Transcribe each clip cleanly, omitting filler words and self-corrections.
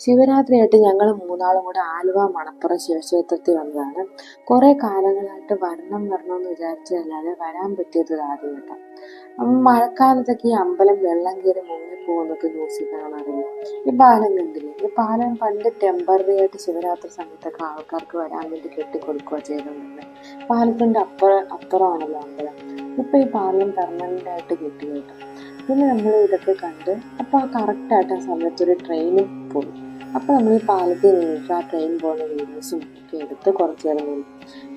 ശിവരാത്രിയായിട്ട് ഞങ്ങൾ മൂന്നാളും കൂടെ ആലുവ മണപ്പുറം ശിവക്ഷേത്രത്തിൽ വന്നതാണ്. കുറേ കാലങ്ങളായിട്ട് വരണമെന്ന് വിചാരിച്ചതല്ലാതെ വരാൻ പറ്റിയത് ആദ്യമായിട്ടാണ്. മഴക്കാലത്തൊക്കെ ഈ അമ്പലം വെള്ളം കയറി മുങ്ങിപ്പോകുന്നൊക്കെ ന്യൂസിൽ കാണാറില്ല. ഈ പാലം കണ്ടില്ലേ? ഈ പാലം പണ്ട് ടെമ്പററി ആയിട്ട് ശിവരാത്രി സമയത്തൊക്കെ ആൾക്കാർക്ക് വരാൻ വേണ്ടി കെട്ടിക്കൊടുക്കുക ചെയ്തിട്ടുണ്ട്. പാലത്തിൻ്റെ അപ്പുറമാണല്ലോ അമ്പലം. ഇപ്പം ഈ പാലം പെർമനൻ്റ് ആയിട്ട് കെട്ടി കേട്ടോ. പിന്നെ നമ്മൾ ഇതൊക്കെ കണ്ട് അപ്പോൾ കറക്റ്റായിട്ട് ആ സമയത്ത് ഒരു ട്രെയിനും പോയി. അപ്പോൾ നമ്മൾ ഈ പാലത്തിൽ നിന്നിട്ട് ആ ട്രെയിൻ പോകുന്ന വീഡിയോസും ഒക്കെ എടുത്ത് കുറച്ച് നേരം നിന്നു.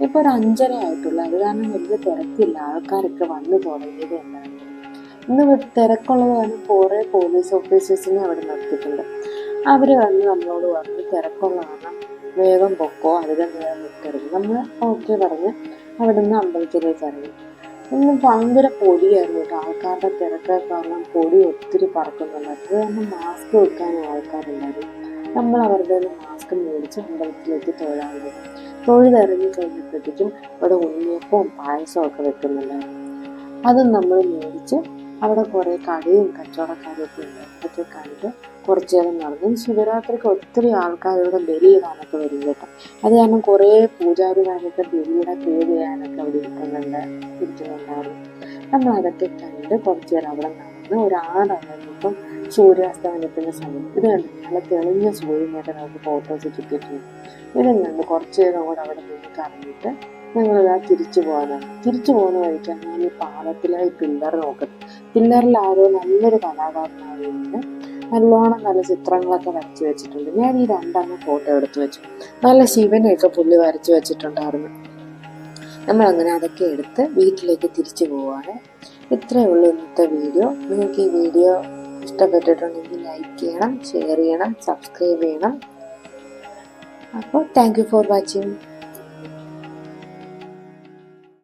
ഇപ്പോൾ ഒരു 5:30 ആയിട്ടുള്ളൂ. അത് കാരണം വലിയ തിരക്കില്ല, ആൾക്കാരൊക്കെ വന്നു തുടങ്ങിയതേ ഉണ്ടായിരുന്നു. ഇന്ന് തിരക്കുള്ളത് കാരണം കുറേ പോലീസ് ഓഫീസേഴ്സിനെ അവിടെ നിർത്തിയിട്ടുണ്ട്. അവർ വന്ന് നമ്മളോട് പറഞ്ഞ് തിരക്കുള്ള കാരണം വേഗം പൊക്കോ, അധികം നേരം നിൽക്കരുത്. നമ്മൾ ഓക്കെ പറഞ്ഞ് അവിടെ നിന്ന് അമ്പലത്തിലേക്ക് ഇറങ്ങി. ഇന്ന് ഭയങ്കര പൊടിയായിരുന്നു കേട്ടോ. ആൾക്കാരുടെ തിരക്ക് കാരണം പൊടി ഒത്തിരി പറക്കുന്നുണ്ടായിരുന്നു. അത് കാരണം മാസ്ക് വെക്കാനും ആൾക്കാരുണ്ടായിരുന്നു. നമ്മൾ അവരുടെ മാസ്ക് മേടിച്ച് അമ്പലത്തിലേക്ക് തൊഴാൻ പോയി. തൊഴുതിറങ്ങി കഴിഞ്ഞപ്പോഴത്തേക്കും ഇവിടെ ഉണ്ണിയപ്പവും പായസവും ഒക്കെ വെക്കുന്നുണ്ടായിരുന്നു. അതും നമ്മൾ മേടിച്ച് അവിടെ കുറേ കടയും കച്ചവടക്കാരും ഒക്കെ ഉണ്ട്. അതൊക്കെ കണ്ട് കുറച്ചു നേരം നടന്നു. ശിവരാത്രിക്ക് ഒത്തിരി ആൾക്കാർ ഇവിടെ ബലിയിടാനൊക്കെ വരും കേട്ടോ. അത് കാരണം കുറേ പൂജാരിമാരൊക്കെ ബലിയുടെ പേര് ചെയ്യാനൊക്കെ അവിടെ ഇരിക്കുന്നുണ്ടായിരുന്നു. നമ്മൾ അതൊക്കെ കണ്ട് കുറച്ചു നേരം അവിടെ നടന്ന് ഒരു 6 സൂര്യാസ്തമനത്തിൻ്റെ സമയം ഇത് കണ്ട് നല്ല തെളിഞ്ഞ സൂര്യനൊക്കെ നമുക്ക് ഫോട്ടോസ് കിട്ടിയിട്ടുണ്ട്. ഇതും കണ്ട് കുറച്ചു നേരം കൂടെ അവിടെ നിന്ന് കറങ്ങിയിട്ട് ഞങ്ങളിതാ തിരിച്ചു പോകുന്ന വഴിക്കാണ് ഞാൻ ഈ പാലത്തിലായി പില്ലർ നോക്കുന്നത്. പില്ലറിൽ ആരോ നല്ലൊരു കലാകാരനായതുകൊണ്ട് നല്ലോണം നല്ല ചിത്രങ്ങളൊക്കെ വരച്ചു വെച്ചിട്ടുണ്ട്. ഞാൻ ഈ 2 ഫോട്ടോ എടുത്തു വെച്ചു. നല്ല ശിവനെയൊക്കെ പുള്ളി വരച്ചു വെച്ചിട്ടുണ്ടായിരുന്നു. നമ്മളങ്ങനെ അതൊക്കെ എടുത്ത് വീട്ടിലേക്ക് തിരിച്ചു പോവുകയാണ്. ഇത്രയേ ഉള്ളൂ ഇന്നത്തെ വീഡിയോ. നിങ്ങൾക്ക് ഈ വീഡിയോ ഇഷ്ടപ്പെട്ടിട്ടുണ്ടെങ്കിൽ ലൈക്ക് ചെയ്യണം, ഷെയർ ചെയ്യണം, സബ്സ്ക്രൈബ് ചെയ്യണം. അപ്പോൾ താങ്ക് യു ഫോർ വാച്ചിങ്.